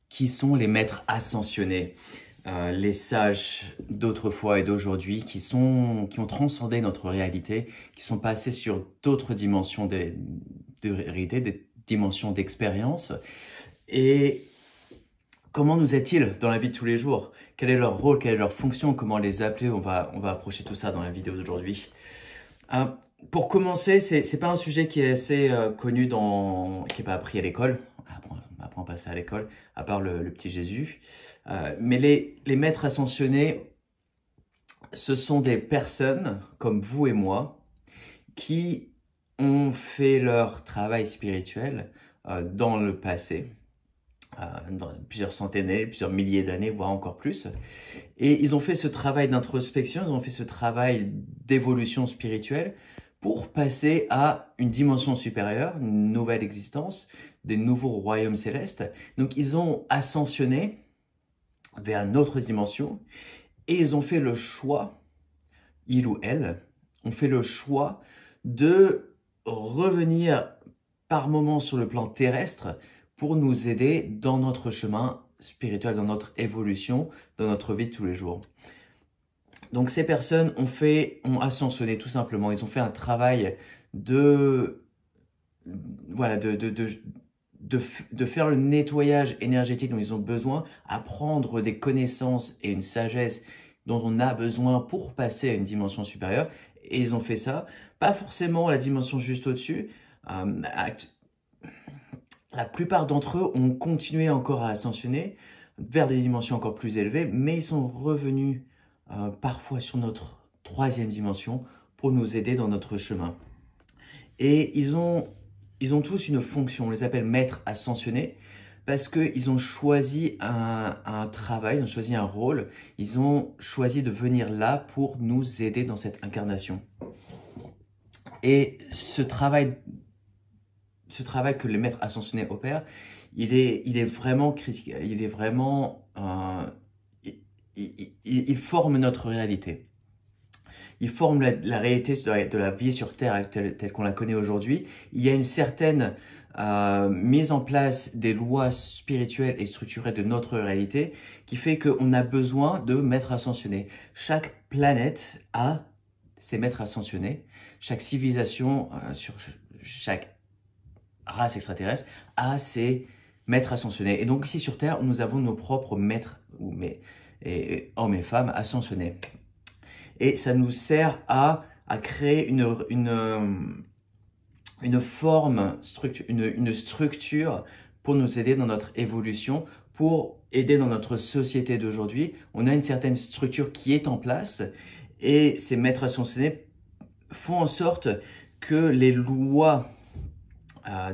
Qui sont les maîtres ascensionnés, les sages d'autrefois et d'aujourd'hui qui ont transcendé notre réalité, qui sont passés sur d'autres dimensions de réalité, des dimensions d'expérience. Et comment nous est-il dans la vie de tous les jours? Quel est leur rôle? Quelle est leur fonction? Comment les appeler? On va approcher tout ça dans la vidéo d'aujourd'hui. Pour commencer, c'est pas un sujet qui est assez connu, qui n'est pas appris à l'école. On apprend pas ça à l'école, à part le petit Jésus. Mais les maîtres ascensionnés, ce sont des personnes comme vous et moi qui ont fait leur travail spirituel dans le passé, dans plusieurs centaines d'années, plusieurs milliers d'années, voire encore plus. Et ils ont fait ce travail d'introspection, ils ont fait ce travail d'évolution spirituelle pour passer à une dimension supérieure, une nouvelle existence, des nouveaux royaumes célestes. Donc ils ont ascensionné vers une autre dimension et ils ont fait le choix, il ou elle, ont fait le choix de revenir par moments sur le plan terrestre pour nous aider dans notre chemin spirituel, dans notre évolution, dans notre vie de tous les jours. Donc ces personnes ont ascensionné tout simplement. Ils ont fait un travail de faire le nettoyage énergétique dont ils ont besoin, apprendre des connaissances et une sagesse dont on a besoin pour passer à une dimension supérieure. Et ils ont fait ça, pas forcément à la dimension juste au-dessus. La plupart d'entre eux ont continué encore à ascensionner vers des dimensions encore plus élevées, mais ils sont revenus parfois sur notre troisième dimension pour nous aider dans notre chemin. Et ils ont tous une fonction, on les appelle maîtres ascensionnés, parce qu'ils ont choisi un travail, ils ont choisi un rôle, ils ont choisi de venir là pour nous aider dans cette incarnation. Et ce travail que les maîtres ascensionnés opèrent, il est vraiment critique, il forme notre réalité. Il forme la réalité de la vie sur Terre telle qu'on la connaît aujourd'hui. Il y a une certaine mise en place des lois spirituelles et structurelles de notre réalité qui fait qu'on a besoin de maîtres ascensionnés. Chaque planète a ses maîtres ascensionnés. Chaque civilisation, sur chaque race extraterrestre, a ses maîtres ascensionnés. Et donc ici sur Terre, nous avons nos propres maîtres, hommes et femmes ascensionnés. Et ça nous sert à créer une forme, une structure pour nous aider dans notre évolution, pour aider dans notre société d'aujourd'hui. On a une certaine structure qui est en place et ces maîtres ascensionnés font en sorte que les lois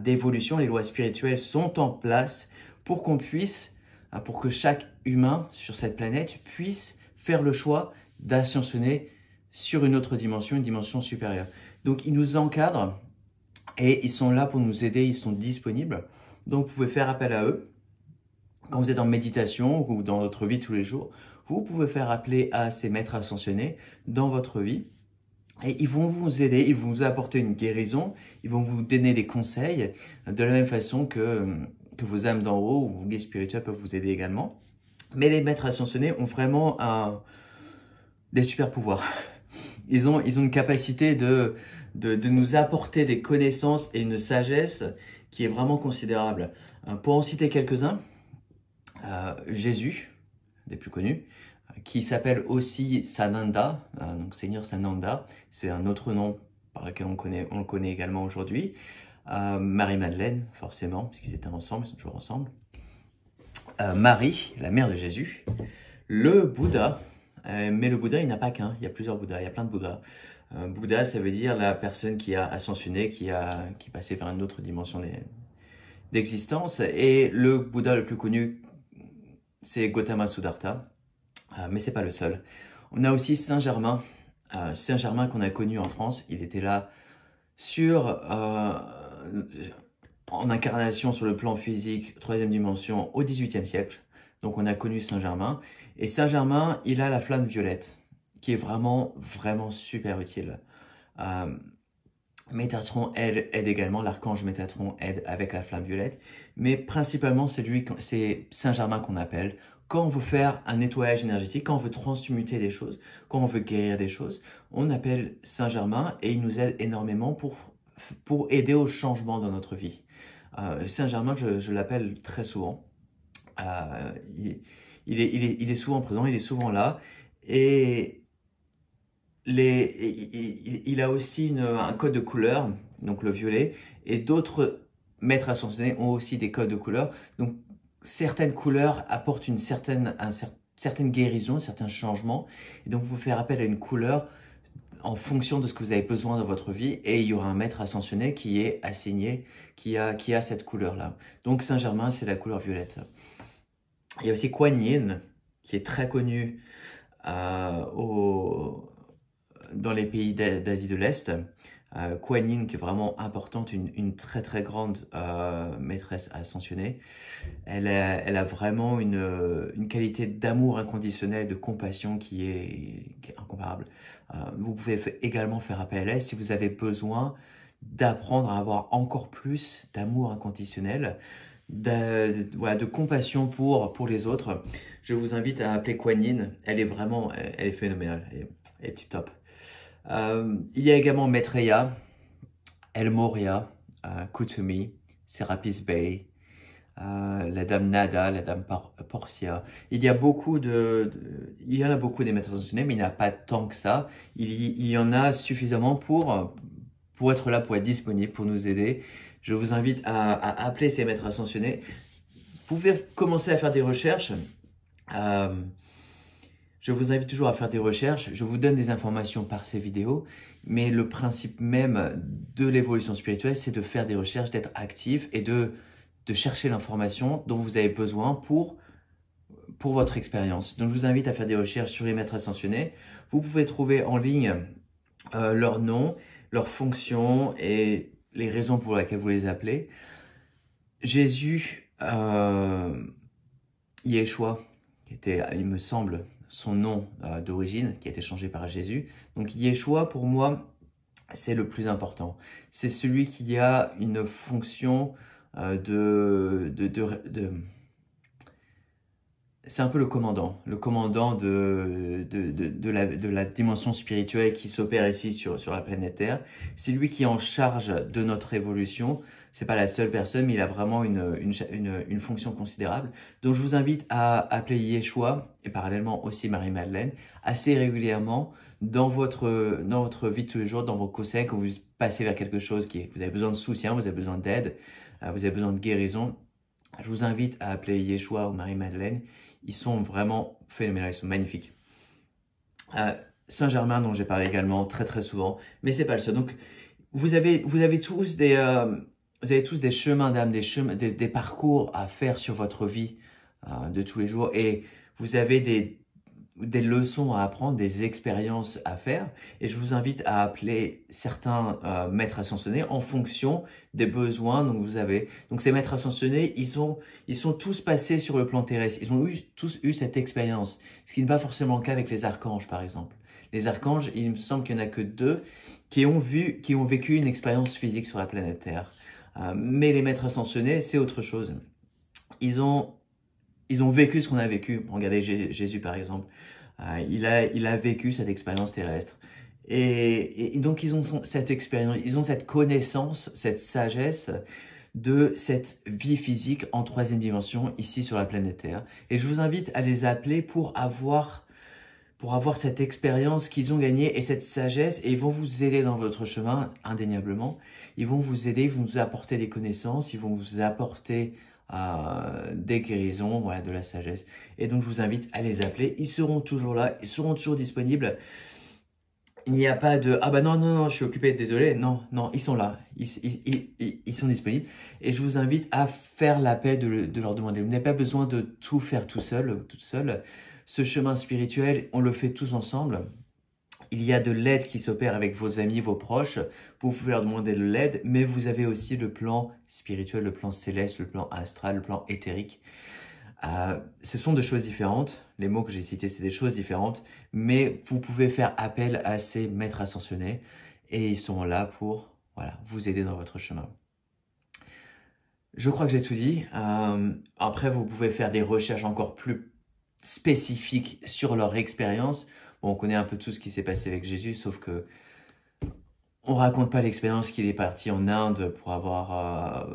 d'évolution, les lois spirituelles sont en place pour qu'on puisse, pour que chaque humain sur cette planète puisse faire le choix d'ascensionner sur une autre dimension, une dimension supérieure. Donc ils nous encadrent et ils sont là pour nous aider, ils sont disponibles. Donc vous pouvez faire appel à eux. Quand vous êtes en méditation ou dans votre vie tous les jours, vous pouvez faire appel à ces maîtres ascensionnés dans votre vie. Et ils vont vous aider, ils vont vous apporter une guérison, ils vont vous donner des conseils, de la même façon que vos âmes d'en haut ou vos guides spirituels peuvent vous aider également. Mais les maîtres ascensionnés ont vraiment des super pouvoirs. Ils ont une capacité de nous apporter des connaissances et une sagesse qui est vraiment considérable. Pour en citer quelques-uns, Jésus, des plus connus, qui s'appelle aussi Sananda, donc Seigneur Sananda, c'est un autre nom par lequel on le connaît également aujourd'hui. Marie-Madeleine, forcément, puisqu'ils étaient ensemble, ils sont toujours ensemble. Marie, la mère de Jésus. Le Bouddha, mais le Bouddha, il n'y en a pas qu'un, il y a plusieurs Bouddhas, il y a plein de Bouddhas. Bouddha, ça veut dire la personne qui a ascensionné, qui est passée vers une autre dimension d'existence. Et le Bouddha le plus connu, c'est Gautama Siddhartha. Mais c'est pas le seul. On a aussi Saint-Germain. Saint-Germain qu'on a connu en France. Il était là en incarnation sur le plan physique, troisième dimension, au XVIIIe siècle. Donc on a connu Saint-Germain. Et Saint-Germain, il a la flamme violette, qui est vraiment, vraiment super utile. Métatron aide également, l'archange Métatron aide avec la flamme violette, mais principalement c'est Saint-Germain qu'on appelle. Quand on veut faire un nettoyage énergétique, quand on veut transmuter des choses, quand on veut guérir des choses, on appelle Saint-Germain et il nous aide énormément pour aider au changement dans notre vie. Saint-Germain, je l'appelle très souvent. Il est souvent présent, il est souvent là et il a aussi un code de couleur, donc le violet, et d'autres maîtres ascensionnés ont aussi des codes de couleur. Donc, certaines couleurs apportent une certaine guérison, un certain changement. Et donc, vous pouvez faire appel à une couleur en fonction de ce que vous avez besoin dans votre vie. Et il y aura un maître ascensionné qui est assigné, qui a cette couleur-là. Donc, Saint-Germain, c'est la couleur violette. Il y a aussi Kuan Yin, qui est très connu dans les pays d'Asie de l'Est. Kuan Yin, qui est vraiment importante, une très très grande maîtresse ascensionnée. Elle a vraiment une qualité d'amour inconditionnel, de compassion qui est incomparable. Vous pouvez également faire appel à elle si vous avez besoin d'apprendre à avoir encore plus d'amour inconditionnel, de compassion pour les autres. Je vous invite à appeler Kuan Yin. Elle est phénoménale, elle est tip top. Il y a également Maitreya, El Morya, Kuthumi, Serapis Bey, la dame Nada, la dame Portia. Il y en a beaucoup des maîtres ascensionnés, mais il n'y en a pas tant que ça. Il y en a suffisamment pour être là, pour être disponible, pour nous aider. Je vous invite à appeler ces maîtres ascensionnés. Vous pouvez commencer à faire des recherches. Je vous invite toujours à faire des recherches. Je vous donne des informations par ces vidéos. Mais le principe même de l'évolution spirituelle, c'est de faire des recherches, d'être actif et de chercher l'information dont vous avez besoin pour votre expérience. Donc, je vous invite à faire des recherches sur les maîtres ascensionnés. Vous pouvez trouver en ligne leur nom, leur fonction et les raisons pour lesquelles vous les appelez. Jésus, Yeshua, qui était, il me semble, son nom d'origine, qui a été changé par Jésus. Donc, Yeshua, pour moi, c'est le plus important. C'est celui qui a une fonction c'est un peu le commandant de la dimension spirituelle qui s'opère ici sur la planète Terre. C'est lui qui est en charge de notre évolution. C'est pas la seule personne, mais il a vraiment une fonction considérable. Donc je vous invite à appeler Yeshua et parallèlement aussi Marie-Madeleine assez régulièrement dans votre vie de tous les jours, dans vos conseils, quand vous passez vers quelque chose vous avez besoin de soutien, vous avez besoin d'aide, vous avez besoin de guérison. Je vous invite à appeler Yeshua ou Marie-Madeleine. Ils sont vraiment phénoménaux, ils sont magnifiques. Saint-Germain, dont j'ai parlé également très très souvent, mais c'est pas le seul. Donc, vous avez tous des chemins d'âme, des parcours à faire sur votre vie de tous les jours, et vous avez des leçons à apprendre, des expériences à faire, et je vous invite à appeler certains maîtres ascensionnés en fonction des besoins dont vous avez. Donc ces maîtres ascensionnés, ils sont tous passés sur le plan terrestre, ils ont tous eu cette expérience, ce qui n'est pas forcément le cas avec les archanges par exemple. Les archanges, il me semble qu'il n'y en a que 2 qui ont vécu une expérience physique sur la planète Terre. Mais les maîtres ascensionnés, c'est autre chose. Ils ont vécu ce qu'on a vécu. Regardez Jésus par exemple. Il a vécu cette expérience terrestre. Et donc ils ont cette expérience, ils ont cette connaissance, cette sagesse de cette vie physique en 3e dimension ici sur la planète Terre. Et je vous invite à les appeler pour avoir cette expérience qu'ils ont gagnée et cette sagesse, et ils vont vous aider dans votre chemin, indéniablement. Ils vont vous aider, ils vont vous apporter des connaissances, ils vont vous apporter des guérisons, voilà, de la sagesse. Et donc, je vous invite à les appeler. Ils seront toujours là, ils seront toujours disponibles. Il n'y a pas de « Ah bah non, je suis occupé, désolé ». Non, ils sont là, ils sont disponibles. Et je vous invite à faire l'appel de leur demander. Vous n'avez pas besoin de tout faire tout seul, toute seule. Ce chemin spirituel, on le fait tous ensemble. Il y a de l'aide qui s'opère avec vos amis, vos proches. Vous pouvez leur demander de l'aide, mais vous avez aussi le plan spirituel, le plan céleste, le plan astral, le plan éthérique. Ce sont deux choses différentes. Les mots que j'ai cités, c'est des choses différentes. Mais vous pouvez faire appel à ces maîtres ascensionnés et ils sont là pour voilà, vous aider dans votre chemin. Je crois que j'ai tout dit. Après, vous pouvez faire des recherches encore plus spécifiques sur leur expérience. Bon, on connaît un peu tout ce qui s'est passé avec Jésus, sauf que on raconte pas l'expérience qu'il est parti en Inde pour avoir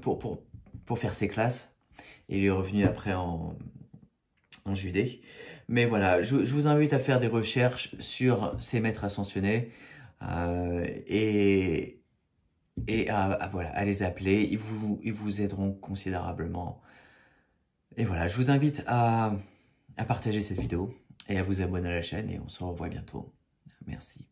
pour faire ses classes. Et il est revenu après en Judée. Mais voilà, je vous invite à faire des recherches sur ces maîtres ascensionnés et voilà, à les appeler. Ils vous aideront considérablement. Et voilà, je vous invite à partager cette vidéo et à vous abonner à la chaîne et on se revoit bientôt. Merci.